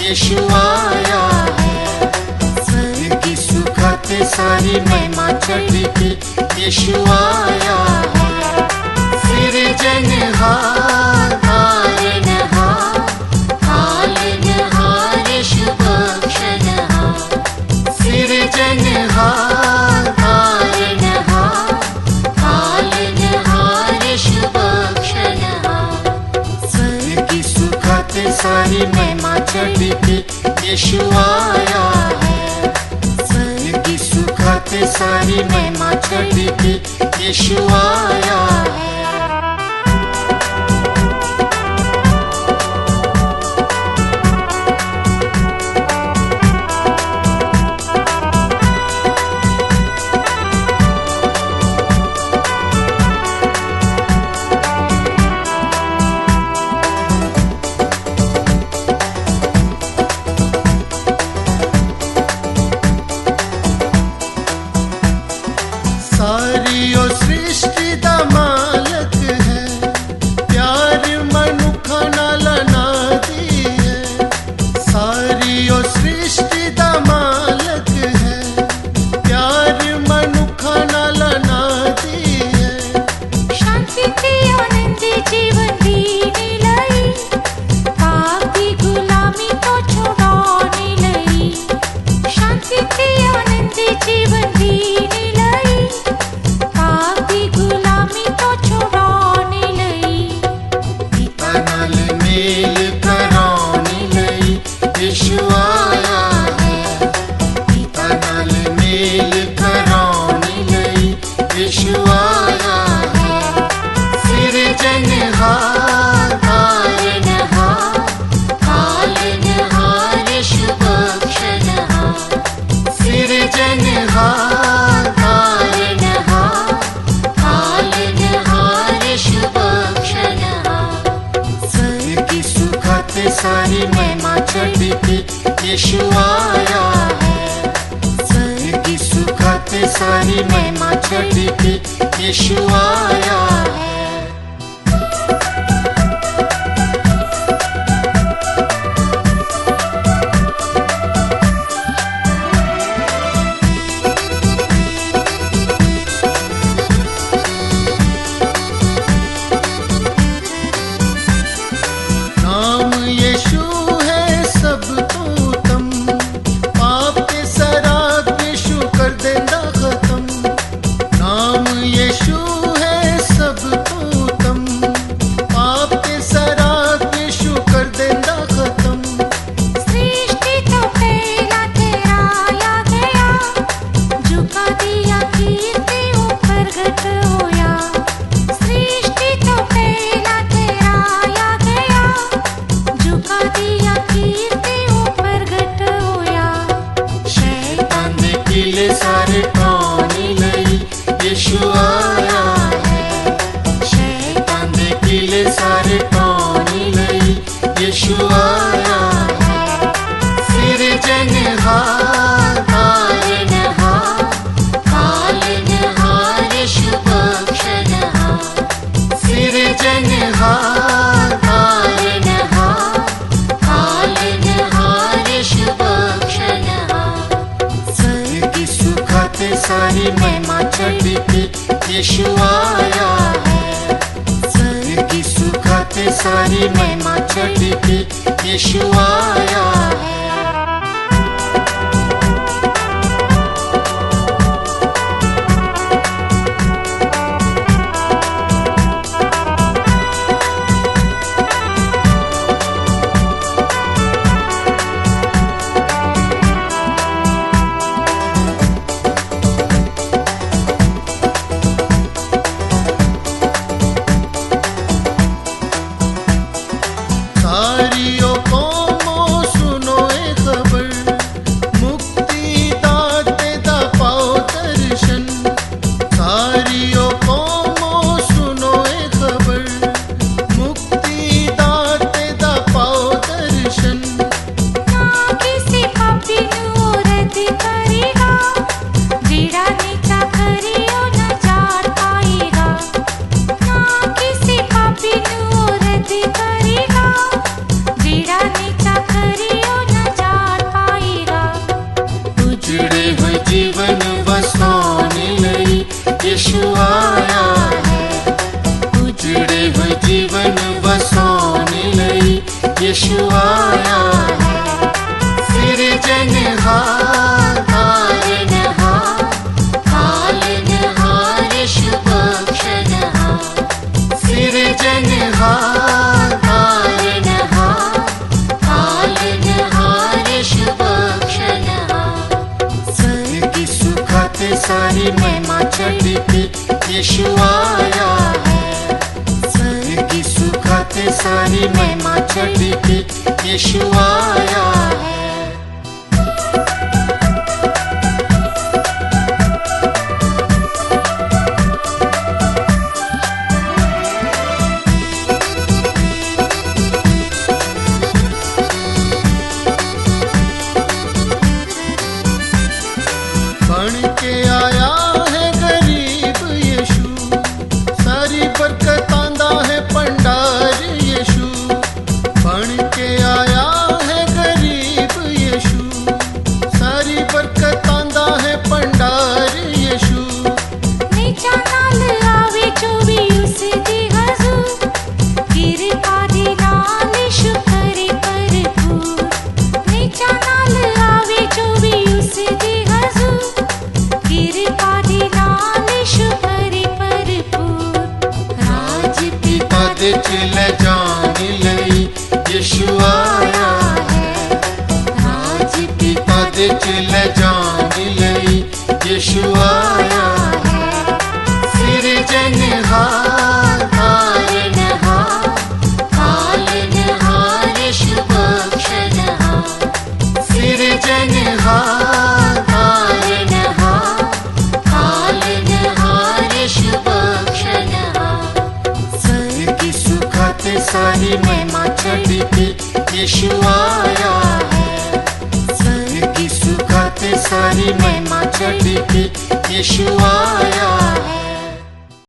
यीशु आया है। स्वर्ग की सुखाते सारी महिमा चढ़ती, यीशु आया है। सृजनहार पालनहार, पालनहार यीशु बख्शनहार। सृजनहार पालनहार, पालनहार यीशु बख्शनहार। स्वर्ग की सुखाते सारी महिमा चढ़ती, यीशु आया है। स्वर्ग की सुखाते सारी महिमा चढ़ती, यीशु आया है। सारी ओ सृष्टि दा मालक है, प्यार मनुखा नाल नादी है। सारी ओ सृष्टि दा मालक है, प्यार मनुखा नाल नादी है। शांति ते आनंद जीवन दीने लई, पाप की गुलामी तो छुड़ाने लई। शांति ते आनंद जीवन दीने लई, पाप की गुलामी तो छुड़ाने लई। पिता नाल मेल कराने लई, यीशु आया है। पिता नाल मेल कराने लई, यीशु आया है। सृजनहार पालनहार, पालनहार यीशु बख्शनहार। सृजनहार पालनहार, पालनहार यीशु बख्शनहार। स्वर्ग की सुखाते सारी महिमा चढ़ती, यीशु आया है। स्वर्ग की सुखाते सारी महिमा चढ़ती, यीशु आया है। नाम यीशु है सब तो उत्तम, पाप के शराब यीशु कर देंदा खत्म। नाम यीशु है सब तो उत्तम, पाप के शराब यीशु कर देंदा खत्म। सृष्टि तो पहला ठहराया गया, झुका दिया कीर्ति ऊपर प्रगट होया। सृष्टि तो पहला ठहराया गया, झुका दिया कीर्ति ऊपर प्रगट होया। शैतान दे किले सारे टोने लई, यीशु आया है। शैतान दे किले सारे टोने लई, यीशु आया है। सृजनहार पालनहार, पालनहार यीशु बख्शनहार। सृजनहार पालनहार, पालनहार यीशु बख्शनहार। स्वर्ग की सुखाते सारी महिमा चढ़ती, यीशु आया है। स्वर्ग की सुखाते सारी महिमा चढ़ती, यीशु आया है। सारी ओ कौमों यीशु आया है। स्वर्ग की सुखाते सारी महिमा चढ़ी थी, यीशु आया है। बन के आया है गरीब यीशु, सारी बरकत आंदा है भंडार यीशु। बन के आया है गरीब यीशु, सारी बरकत आंदा है भंडार यीशु। नीचा नाल आवे जो भी उस दी हजूर, कृपा दी नाल यीशु करे भरपूर। नीचा नाल आवे जो भी उस दी हजूर, कृपा दी नाल यीशु करे भरपूर। राज पिता दे चले जाने लई यीशु आया है। राज पिता दे चले जाने लई यीशु आया है। सिरजनहार पालनहार, पालनहार यीशु बख्शनहार। सिरजनहार पालनहार, पालनहार यीशु बख्शनहार। स्वर्ग की सुखाते सारी महिमा चढ़ी थी, यीशु आया है। स्वर्ग की सुखाते सारी महिमा चढ़ी थी, यीशु आया है।